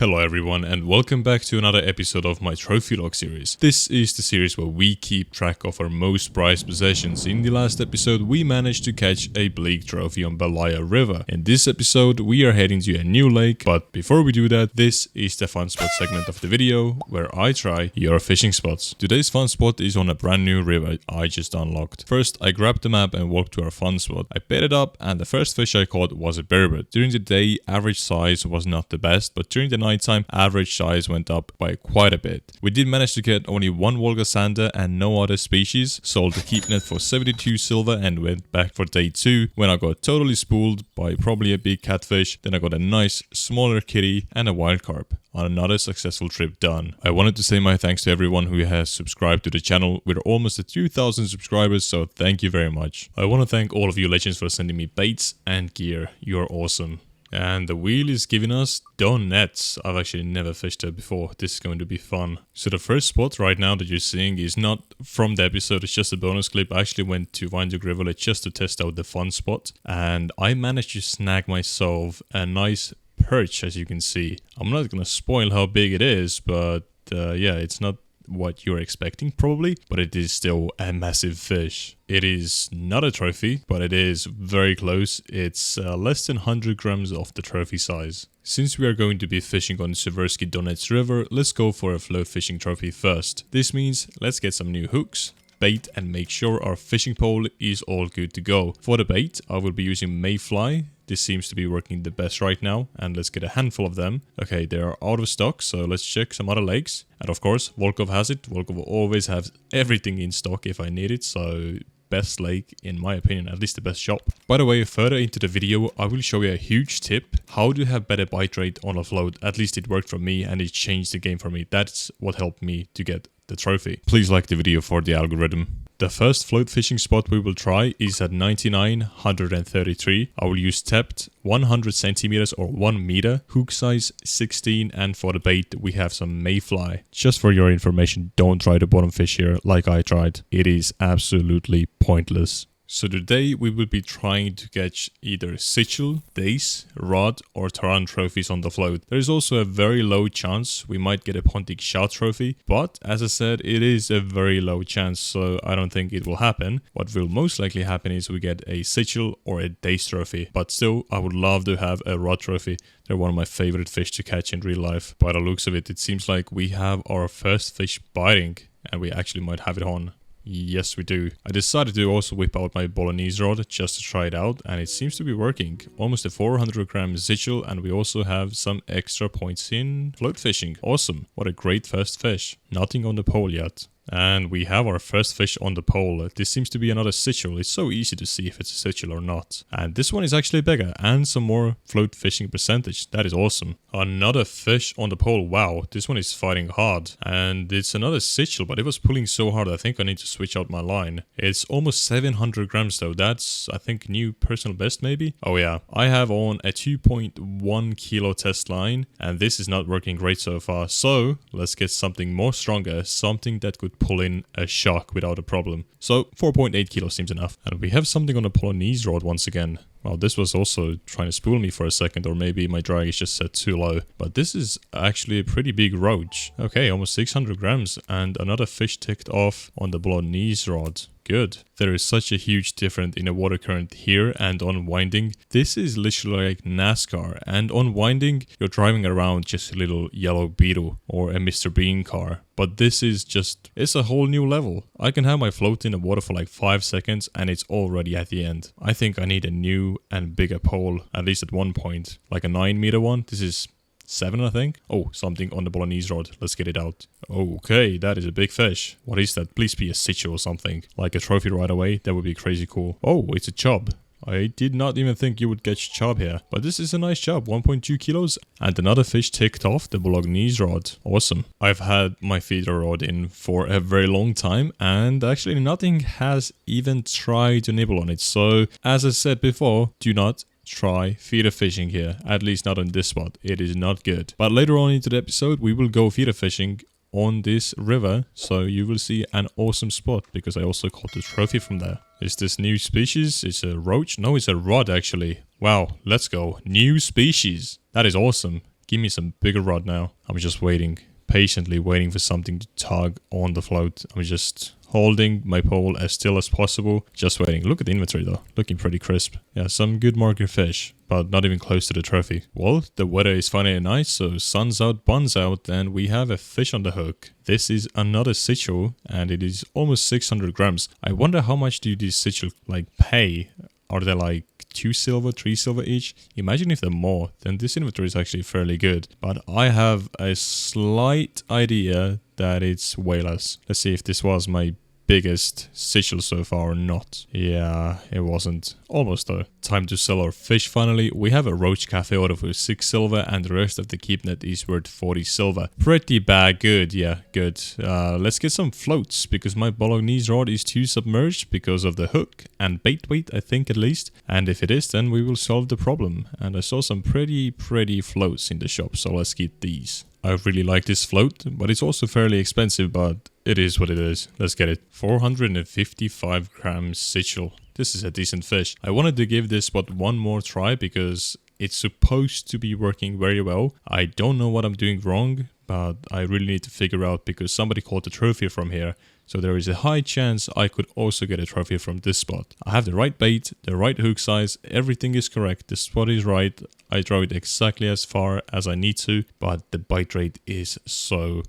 Hello everyone and welcome back to another episode of my trophy log series. This is the series where we keep track of our most prized possessions. In the last episode we managed to catch a bleak trophy on Balaya River. In this episode we are heading to a new lake, but before we do that, this is the fun spot segment of the video where I try your fishing spots. Today's fun spot is on a brand new river I just unlocked. First I grabbed the map and walked to our fun spot. I bait it up and the first fish I caught was a burbot. During the day average size was not the best, but during the nighttime average size went up by quite a bit. We did manage to get only one Volga sander and no other species, sold the keep net for 72 silver and went back for day 2 when I got totally spooled by probably a big catfish. Then I got a nice smaller kitty and a wild carp. On another successful trip done. I wanted to say my thanks to everyone who has subscribed to the channel. We're almost at 2,000 subscribers, so thank you very much. I want to thank all of you legends for sending me baits and gear. You're awesome. And the wheel is giving us donets. I've actually never fished it before. This is going to be fun. So the first spot right now that you're seeing is not from the episode. It's just a bonus clip. I actually went to Vineyard Rivulet just to test out the fun spot. And I managed to snag myself a nice perch, as you can see. I'm not going to spoil how big it is, but yeah, it's not what you're expecting probably, but it is still a massive fish. It is not a trophy, but it is very close. It's less than 100 grams of the trophy size. Since we are going to be fishing on Seversky Donets River, let's go for a float fishing trophy first. This means let's get some new hooks, bait, and make sure our fishing pole is all good to go. For the bait, I will be using mayfly. This seems to be working the best right now, and let's get a handful of them. Okay, they are out of stock, so let's check some other lakes. And of course, Volkov has it. Volkov will always have everything in stock if I need it, so best lake in my opinion, at least the best shop. By the way, further into the video, I will show you a huge tip. How to have better bite rate on a float. At least it worked for me and it changed the game for me. That's what helped me to get the trophy. Please like the video for the algorithm. The first float fishing spot we will try is at 99,133. I will use tapped 100 centimeters or 1 meter, hook size 16, and for the bait we have some mayfly. Just for your information, don't try the bottom fish here like I tried. It is absolutely pointless. So today we will be trying to catch either sichel, dace, rod or taran trophies on the float. There is also a very low chance we might get a pontic shad trophy, but as I said, it is a very low chance, so I don't think it will happen. What will most likely happen is we get a sichel or a dace trophy, but still I would love to have a rod trophy. They're one of my favorite fish to catch in real life. By the looks of it, it seems like we have our first fish biting and we actually might have it on. Yes, we do. I decided to also whip out my Bolognese rod just to try it out, and it seems to be working. Almost a 400 gram sichel, and we also have some extra points in float fishing. Awesome. What a great first fish. Nothing on the pole yet. And we have our first fish on the pole. This seems to be another sichel. It's so easy to see if it's a sichel or not. And this one is actually bigger and some more float fishing percentage. That is awesome. Another fish on the pole. Wow, this one is fighting hard. And it's another sichel, but it was pulling so hard I think I need to switch out my line. It's almost 700 grams though. That's, I think, new personal best maybe. Oh yeah, I have on a 2.1 kilo test line and this is not working great so far. So let's get something more stronger, something that could pull in a shark without a problem. So 4.8 kilos seems enough. And we have something on the Bolognese rod once again. Well, this was also trying to spool me for a second, or maybe my drag is just set too low. But this is actually a pretty big roach. Okay, almost 600 grams and another fish ticked off on the Bolognese rod. Good. There is such a huge difference in a water current here and on winding. This is literally like NASCAR, and on winding you're driving around just a little yellow Beetle or a Mr. Bean car. But this is just, it's a whole new level. I can have my float in the water for like 5 seconds and it's already at the end. I think I need a new and bigger pole, at least at one point. Like a 9-meter one. This is 7, I think. Oh, something on the Bolognese rod. Let's get it out. Okay, that is a big fish. What is that? Please be a sichel or something. Like a trophy right away. That would be crazy cool. Oh, it's a chub. I did not even think you would catch chub here. But this is a nice chub. 1.2 kilos. And another fish ticked off the Bolognese rod. Awesome. I've had my feeder rod in for a very long time. And actually nothing has even tried to nibble on it. So, as I said before, do not try feeder fishing here, at least not on this spot. It is not good. But later on into the episode we will go feeder fishing on this river, so you will see an awesome spot because I also caught the trophy from there. Is this new species? It's a roach? No, it's a rod actually. Wow, let's go. New species. That is awesome. Give me some bigger rod now. I'm just waiting, patiently waiting for something to tug on the float. I'm just holding my pole as still as possible, just waiting. Look at the inventory though, looking pretty crisp. Yeah, some good marker fish, but not even close to the trophy. Well, the weather is finally nice, so sun's out, bun's out, and we have a fish on the hook. This is another sichel, and it is almost 600 grams. I wonder how much do these sichel like pay? Are they like 2 silver, 3 silver each? Imagine if they're more, then this inventory is actually fairly good. But I have a slight idea that it's way less. Let's see if this was my biggest sichel so far or not. Yeah, it wasn't. Almost though. Time to sell our fish finally. We have a roach cafe order for 6 silver and the rest of the keep net is worth 40 silver. Pretty bad. Good. Yeah, good. Let's get some floats because my bolognese rod is too submerged because of the hook and bait weight, I think at least. And if it is, then we will solve the problem. And I saw some pretty floats in the shop, so let's get these. I really like this float, but it's also fairly expensive, but it is what it is. Let's get it. 455 grams sichel. This is a decent fish. I wanted to give this spot one more try because it's supposed to be working very well. I don't know what I'm doing wrong, but I really need to figure out because somebody caught a trophy from here. So there is a high chance I could also get a trophy from this spot. I have the right bait, the right hook size, everything is correct, the spot is right. I draw it exactly as far as I need to, but the bite rate is so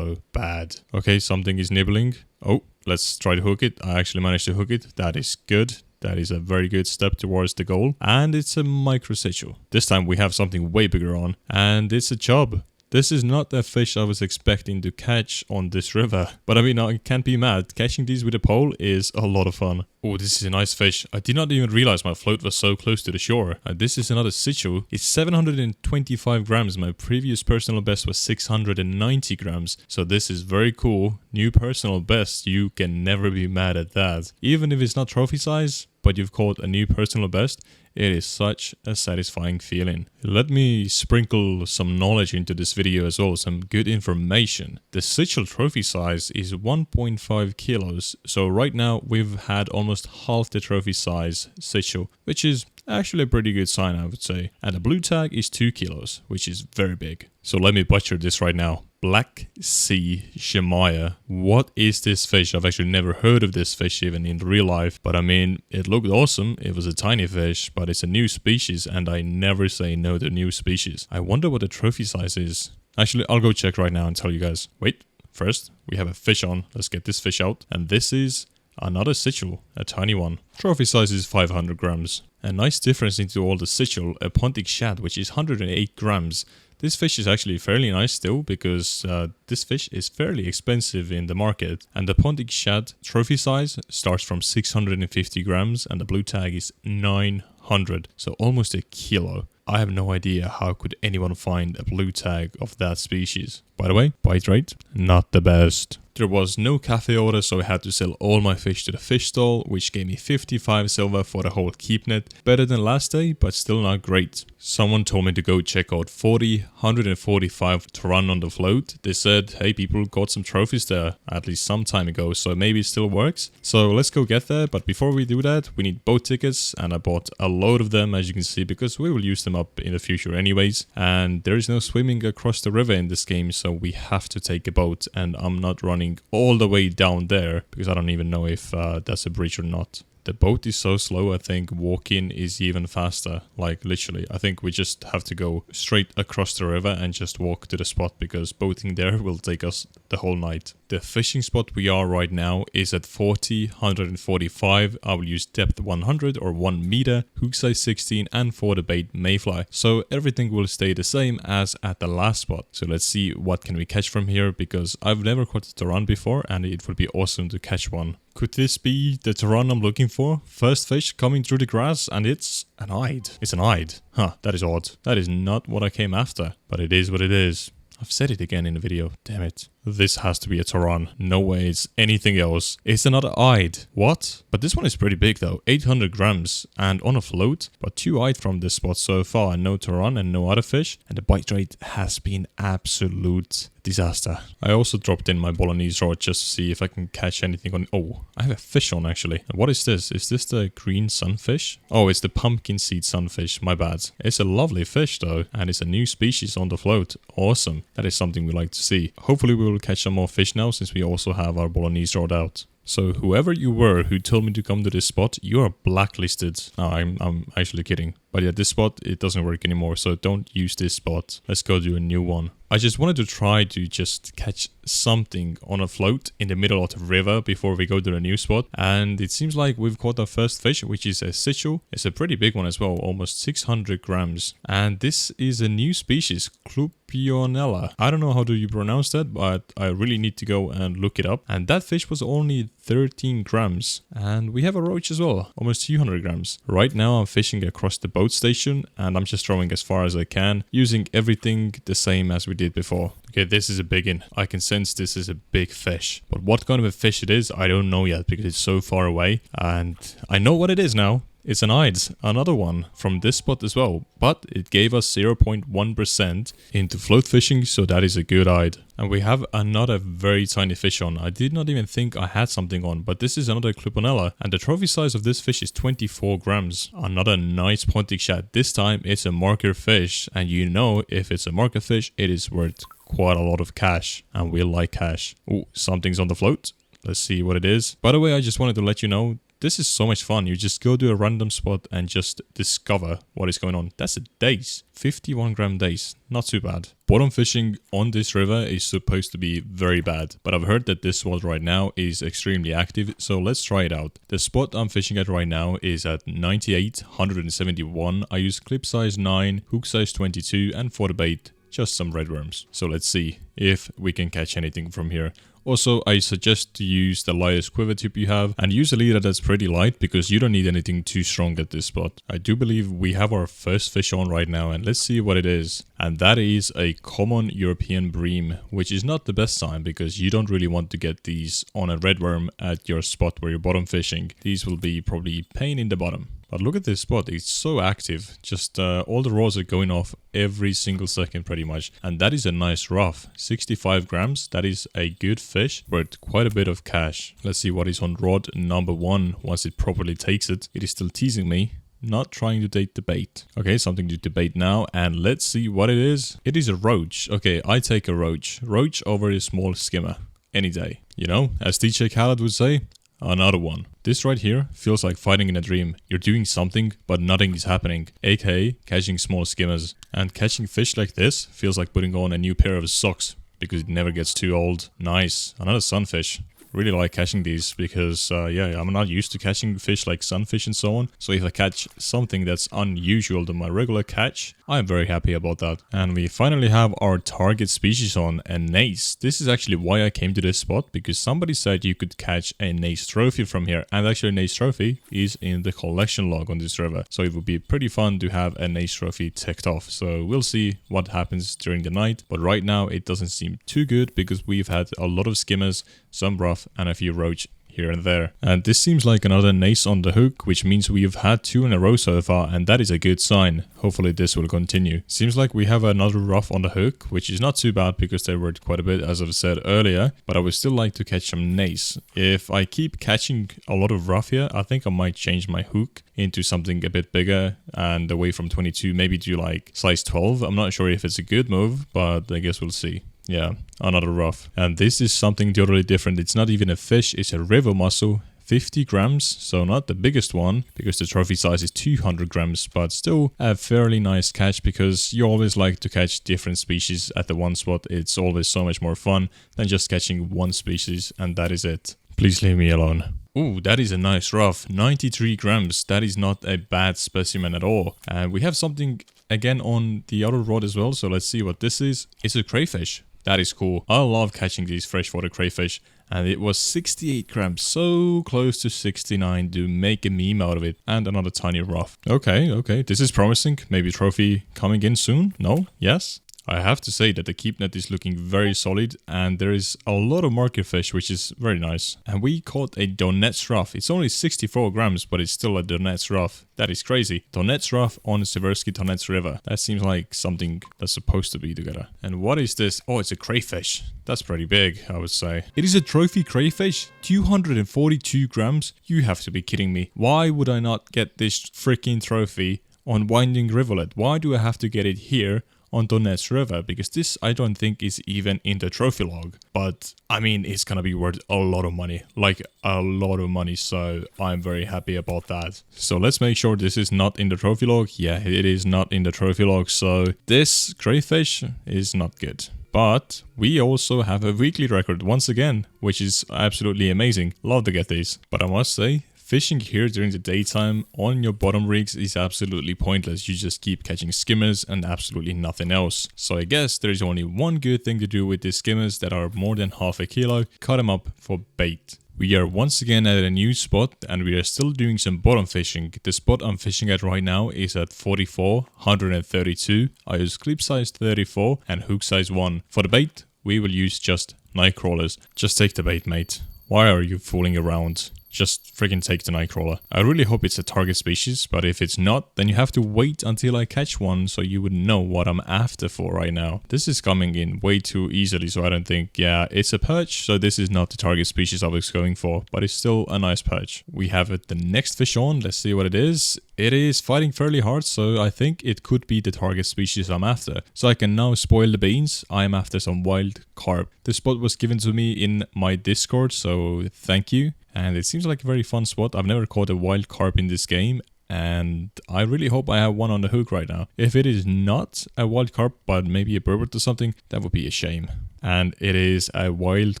bad. Okay, something is nibbling. Oh, let's try to hook it. I actually managed to hook it. That is good. That is a very good step towards the goal. And it's a micro sichel. This time we have something way bigger on, and it's a chub. This is not the fish I was expecting to catch on this river. But I mean, I can't be mad. Catching these with a pole is a lot of fun. Oh, this is a nice fish. I did not even realize my float was so close to the shore. This is another sichel. It's 725 grams. My previous personal best was 690 grams. So this is very cool. New personal best. You can never be mad at that. Even if it's not trophy size, but you've caught a new personal best, it is such a satisfying feeling. Let me sprinkle some knowledge into this video as well, some good information. The sichel trophy size is 1.5 kilos, so right now we've had almost half the trophy size sichel, which is actually a pretty good sign, I would say. And the blue tag is 2 kilos, which is very big. So let me butcher this right now. Black sea shemaya. What is this fish? I've actually never heard of this fish even in real life. But I mean, it looked awesome. It was a tiny fish, but it's a new species and I never say no to new species. I wonder what the trophy size is. Actually, I'll go check right now and tell you guys. Wait, first we have a fish on. Let's get this fish out. And this is another sichel, a tiny one. Trophy size is 500 grams. A nice difference into all the sichel, a pontic shad, which is 108 grams. This fish is actually fairly nice still because this fish is fairly expensive in the market. And the pontic shad trophy size starts from 650 grams and the blue tag is 900. So almost a kilo. I have no idea how could anyone find a blue tag of that species. By the way, bite rate, not the best. There was no cafe order, so I had to sell all my fish to the fish stall, which gave me 55 silver for the whole keep net. Better than last day, but still not great. Someone told me to go check out 145 to run on the float. They said, hey, people got some trophies there at least some time ago, so maybe it still works. So let's go get there, but before we do that, we need boat tickets, and I bought a load of them, as you can see, because we will use them up in the future anyways. And there is no swimming across the river in this game, so we have to take a boat, and I'm not running all the way down there because I don't even know if that's a bridge or not. The boat is so slow, I think walking is even faster. Like literally, I think we just have to go straight across the river and just walk to the spot because boating there will take us the whole night. The fishing spot we are right now is at 40, 145. I will use depth 100 or 1 meter, hook size 16 and for the bait mayfly. So everything will stay the same as at the last spot. So let's see what can we catch from here because I've never caught a taran before and it would be awesome to catch one. Could this be the taran I'm looking for? First fish coming through the grass and it's an eyed. It's an eyed. Huh, that is odd. That is not what I came after, but it is what it is. I've said it again in the video, damn it. This has to be a Taran. No way it's anything else. It's another eyed. What? But this one is pretty big though. 800 grams and on a float. But 2 eyed from this spot so far. No Taran and no other fish. And the bite rate has been absolute disaster. I also dropped in my Bolognese rod just to see if I can catch anything on... Oh, I have a fish on actually. What is this? Is this the green sunfish? Oh, it's the pumpkin seed sunfish. My bad. It's a lovely fish though. And it's a new species on the float. Awesome. That is something we like to see. Hopefully we will catch some more fish now since we also have our Bolognese rod out. So whoever you were who told me to come to this spot, you are blacklisted. No, I'm actually kidding. But yeah, this spot, it doesn't work anymore, so don't use this spot. Let's go do a new one. I just wanted to try to just catch something on a float in the middle of the river before we go to the new spot. And it seems like we've caught our first fish, which is a sichel. It's a pretty big one as well, almost 600 grams. And this is a new species, Clupionella. I don't know how do you pronounce that, but I really need to go and look it up. And that fish was only 13 grams. And we have a roach as well, almost 200 grams. Right now I'm fishing across the boat station and I'm just throwing as far as I can, using everything the same as we did before. Okay, this is a big one. I can sense this is a big fish. But what kind of a fish it is, I don't know yet because it's so far away. And I know what it is now. It's an Ides, another one from this spot as well, but it gave us 0.1% into float fishing, so that is a good Ide. And we have another very tiny fish on. I did not even think I had something on, but this is another Clupionella, and the trophy size of this fish is 24 grams. Another nice pointing shad. This time it's a marker fish, and you know if it's a marker fish, it is worth quite a lot of cash, and we like cash. Oh, something's on the float. Let's see what it is. By the way, I just wanted to let you know, this is so much fun. You just go to a random spot and just discover what is going on. That's a dace. 51 gram dace. Not too bad. Bottom fishing on this river is supposed to be very bad, but I've heard that this spot right now is extremely active, so let's try it out. The spot I'm fishing at right now is at 98, 171. I use clip size 9, hook size 22, and for the bait, just some red worms. So let's see if we can catch anything from here. Also, I suggest to use the lightest quiver tip you have and use a leader that's pretty light because you don't need anything too strong at this spot. I do believe we have our first fish on right now and let's see what it is. And that is a common European bream, which is not the best sign because you don't really want to get these on a red worm at your spot where you're bottom fishing. These will be probably pain in the bottom. But look at this spot, it's so active, just all the rods are going off every single second pretty much. And that is a nice ruffe, 65 grams, that is a good fish, worth quite a bit of cash. Let's see what is on rod number 1 once it properly takes it. It is still teasing me, not trying to date the bait. Okay, something to debate now, and let's see what it is. It is a roach. Okay, I take a roach. Roach over a small skimmer, any day. You know, as DJ Khaled would say, another one. This right here feels like fighting in a dream. You're doing something, but nothing is happening. AKA catching small skimmers. And catching fish like this feels like putting on a new pair of socks because it never gets too old. Nice. Another sunfish. Really like catching these because, yeah, I'm not used to catching fish like sunfish and so on. So if I catch something that's unusual to my regular catch, I'm very happy about that. And we finally have our target species on, a dace. This is actually why I came to this spot, because somebody said you could catch a dace trophy from here. And actually a dace trophy is in the collection log on this river. So it would be pretty fun to have a dace trophy ticked off. So we'll see what happens during the night. But right now it doesn't seem too good because we've had a lot of skimmers, some rough, and a few roach here and there. And this seems like another dace on the hook, which means we've had 2 in a row so far, and that is a good sign. Hopefully this will continue. Seems like we have another rough on the hook, which is not too bad because they worked quite a bit as I've said earlier, but I would still like to catch some dace. If I keep catching a lot of rough here, I think I might change my hook into something a bit bigger and away from 22, maybe do like size 12. I'm not sure if it's a good move, but I guess we'll see. Yeah, another rough. And this is something totally different. It's not even a fish, it's a river mussel. 50 grams, so not the biggest one because the trophy size is 200 grams, but still a fairly nice catch because you always like to catch different species at the one spot. It's always so much more fun than just catching one species, and that is it. Please leave me alone. Ooh, that is a nice rough, 93 grams. That is not a bad specimen at all. And we have something again on the other rod as well, so let's see what this is. It's a crayfish. That is cool. I love catching these freshwater crayfish. And it was 68 grams, so close to 69 to make a meme out of it. And another tiny rough. Okay, this is promising. Maybe trophy coming in soon? No? Yes? I have to say that the keep net is looking very solid and there is a lot of marker fish, which is very nice. And we caught a donets ruffe. It's only 64 grams, but it's still a donets ruffe. That is crazy. Donets ruffe on seversky donets river. That seems like something that's supposed to be together. And what is this? Oh, it's a crayfish. That's pretty big, I would say. It is a trophy crayfish? 242 grams? You have to be kidding me. Why would I not get this freaking trophy on Winding Rivulet? Why do I have to get it here on Donets River? Because this I don't think is even in the trophy log. But I mean, it's gonna be worth a lot of money. Like a lot of money. So I'm very happy about that. So let's make sure this is not in the trophy log. Yeah, it is not in the trophy log. So this crayfish is not good. But we also have a weekly record once again, which is absolutely amazing. Love to get these. But I must say, fishing here during the daytime on your bottom rigs is absolutely pointless. You just keep catching skimmers and absolutely nothing else. So I guess there's only one good thing to do with these skimmers that are more than half a kilo. Cut them up for bait. We are once again at a new spot and we are still doing some bottom fishing. The spot I'm fishing at right now is at 44, 132. I use clip size 34 and hook size 1. For the bait, we will use just night crawlers. Just take the bait, mate. Why are you fooling around? Just freaking take the nightcrawler. I really hope it's a target species, but if it's not, then you have to wait until I catch one so you would know what I'm after for right now. This is coming in way too easily, so I don't think, yeah, it's a perch, so this is not the target species I was going for, but it's still a nice perch. We have the next fish on, let's see what it is. It is fighting fairly hard, so I think it could be the target species I'm after. So I can now spoil the beans. I am after some wild carp. This spot was given to me in my Discord, so thank you. And it seems like a very fun spot. I've never caught a wild carp in this game. And I really hope I have one on the hook right now. If it is not a wild carp, but maybe a burbot or something, that would be a shame. And it is a wild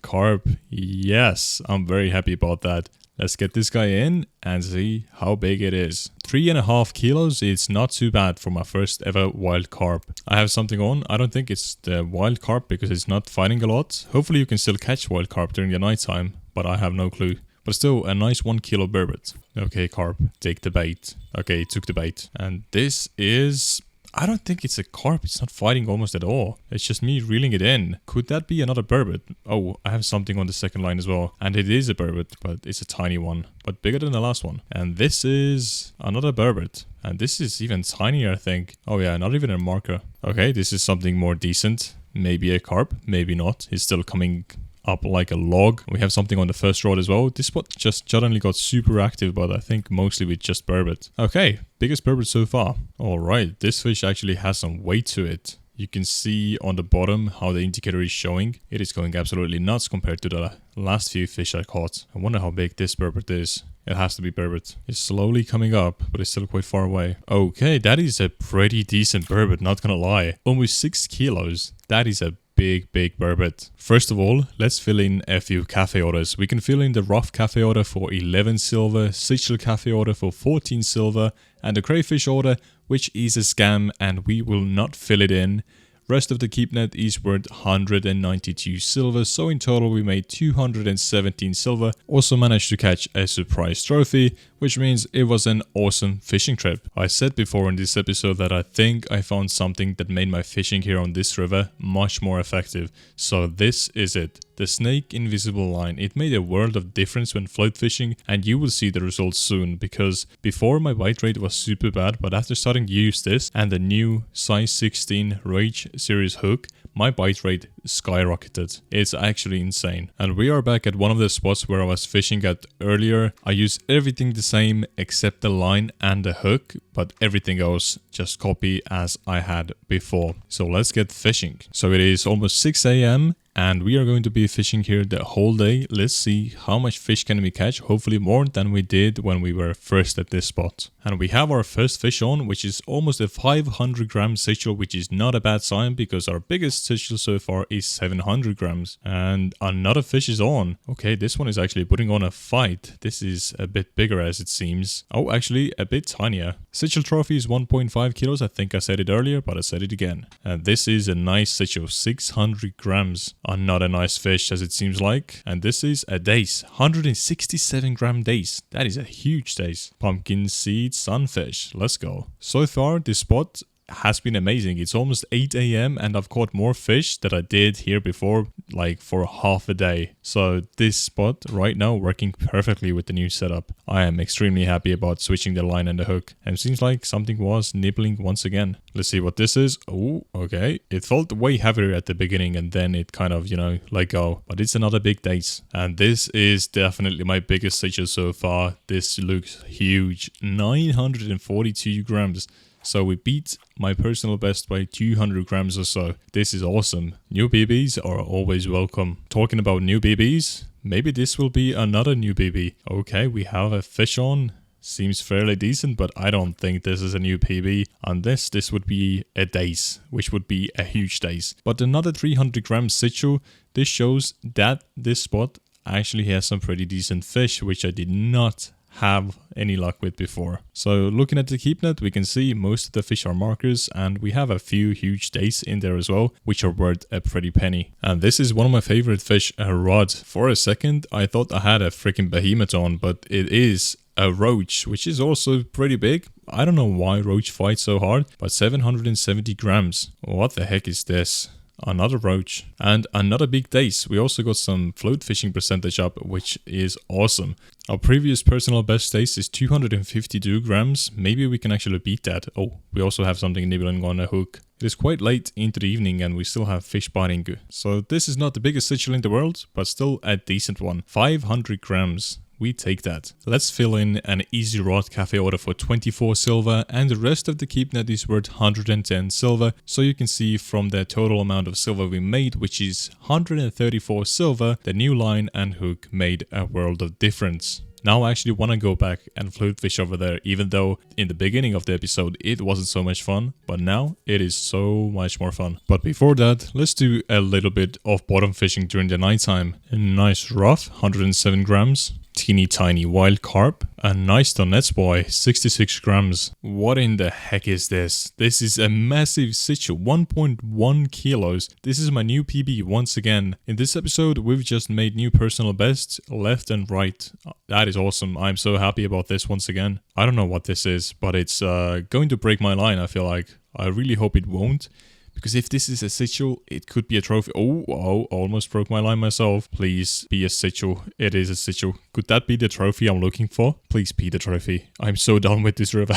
carp. Yes, I'm very happy about that. Let's get this guy in and see how big it is. 3.5 kilos, it's not too bad for my first ever wild carp. I have something on. I don't think it's the wild carp because it's not fighting a lot. Hopefully you can still catch wild carp during the night time, but I have no clue. But still, a nice 1 kilo burbot. Okay, carp, take the bait. Okay, it took the bait. And this is... I don't think it's a carp. It's not fighting almost at all. It's just me reeling it in. Could that be another burbot? Oh, I have something on the second line as well. And it is a burbot, but it's a tiny one. But bigger than the last one. And this is another burbot. And this is even tinier, I think. Oh yeah, not even a marker. Okay, this is something more decent. Maybe a carp, maybe not. It's still coming up like a log. We have something on the first rod as well. This spot just suddenly got super active, but I think mostly with just burbot. Okay, biggest burbot so far. Alright, this fish actually has some weight to it. You can see on the bottom how the indicator is showing. It is going absolutely nuts compared to the last few fish I caught. I wonder how big this burbot is. It has to be burbot. It's slowly coming up, but it's still quite far away. Okay, that is a pretty decent burbot, not gonna lie. Almost 6 kilos. That is a big burbot. First of all, let's fill in a few cafe orders. We can fill in the ruffe cafe order for 11 silver, sichel cafe order for 14 silver, and the crayfish order, which is a scam, and we will not fill it in. Rest of the keep net is worth 192 silver, so in total we made 217 silver. Also managed to catch a surprise trophy, which means it was an awesome fishing trip. I said before in this episode that I think I found something that made my fishing here on this river much more effective. So this is it. The snake invisible line. It made a world of difference when float fishing, and you will see the results soon, because before my bite rate was super bad, but after starting to use this and the new size 16 Rage series hook, my bite rate skyrocketed. It's actually insane. And we are back at one of the spots where I was fishing at earlier. I use everything the same except the line and the hook, but everything else just copy as I had before. So let's get fishing. So it is almost 6 a.m. and we are going to be fishing here the whole day. Let's see how much fish can we catch. Hopefully more than we did when we were first at this spot. And we have our first fish on, which is almost a 500 gram sichel, which is not a bad sign because our biggest sichel so far is 700 grams. And another fish is on. Okay, this one is actually putting on a fight. This is a bit bigger as it seems. Oh, actually a bit tinier. Sichel trophy is 1.5 kilos. I think I said it earlier, but I said it again. And this is a nice sichel, 600 grams. Another nice fish as it seems like. And this is a dace, 167 gram dace. That is a huge dace. Pumpkin seed sunfish. Let's go. So far this spot has been amazing. It's almost 8 a.m. and I've caught more fish than I did here before, like for half a day. So this spot right now working perfectly with the new setup. I am extremely happy about switching the line and the hook, and seems like something was nibbling once again. Let's see what this is. Oh, okay. It felt way heavier at the beginning and then it kind of, let go. But it's another big dace. And this is definitely my biggest sichel so far. This looks huge. 942 grams. So we beat my personal best by 200 grams or so. This is awesome. New BBs are always welcome. Talking about new BBs, maybe this will be another new BB. Okay, we have a fish on. Seems fairly decent, but I don't think this is a new PB, unless this would be a dace, which would be a huge dace. But another 300 grams sichel. This shows that this spot actually has some pretty decent fish, which I did not have any luck with before. So looking at the keep net, we can see most of the fish are markers, and we have a few huge dace in there as well, which are worth a pretty penny. And this is one of my favorite fish, a rod. For a second I thought I had a freaking behemoth on, but it is a roach, which is also pretty big. I don't know why roach fights so hard, but 770 grams. What the heck is this? Another roach and another big dace. We also got some float fishing percentage up, which is awesome. Our previous personal best dace is 252 grams. Maybe we can actually beat that. Oh, we also have something nibbling on a hook. It is quite late into the evening and we still have fish biting. So this is not the biggest sichel in the world, but still a decent one. 500 grams. We take that. Let's fill in an easy rod cafe order for 24 silver, and the rest of the keep net is worth 110 silver. So you can see from the total amount of silver we made, which is 134 silver, the new line and hook made a world of difference. Now I actually want to go back and float fish over there, even though in the beginning of the episode it wasn't so much fun, but now it is so much more fun. But before that, let's do a little bit of bottom fishing during the nighttime. A nice ruffe, 107 grams. Teeny tiny wild carp. A nice donets boy, 66 grams. What in the heck is this? This is a massive sichel, 1.1 kilos. This is my new PB once again. In this episode, we've just made new personal bests left and right. That is awesome. I'm so happy about this once again. I don't know what this is, but it's going to break my line, I feel like. I really hope it won't. Because if this is a sichel, it could be a trophy. Oh, almost broke my line myself. Please be a sichel. It is a sichel. Could that be the trophy I'm looking for? Please be the trophy. I'm so done with this river.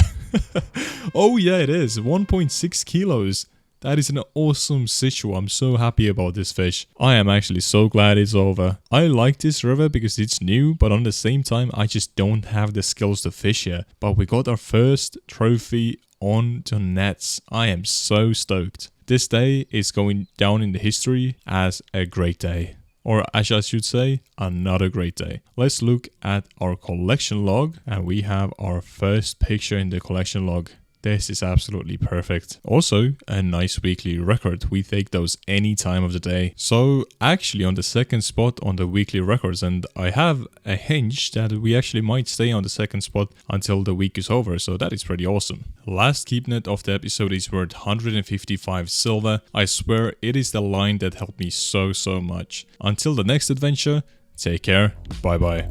Oh yeah, it is. 1.6 kilos. That is an awesome sichel. I'm so happy about this fish. I am actually so glad it's over. I like this river because it's new, but on the same time, I just don't have the skills to fish here. But we got our first trophy on donets. I am so stoked. This day is going down in the history as a great day. Or as I should say, another great day. Let's look at our collection log, and we have our first picture in the collection log. This is absolutely perfect. Also, a nice weekly record. We take those any time of the day. So actually on the second spot on the weekly records, and I have a hunch that we actually might stay on the second spot until the week is over. So that is pretty awesome. Last keep net of the episode is worth 155 silver. I swear it is the line that helped me so much. Until the next adventure, take care. Bye bye.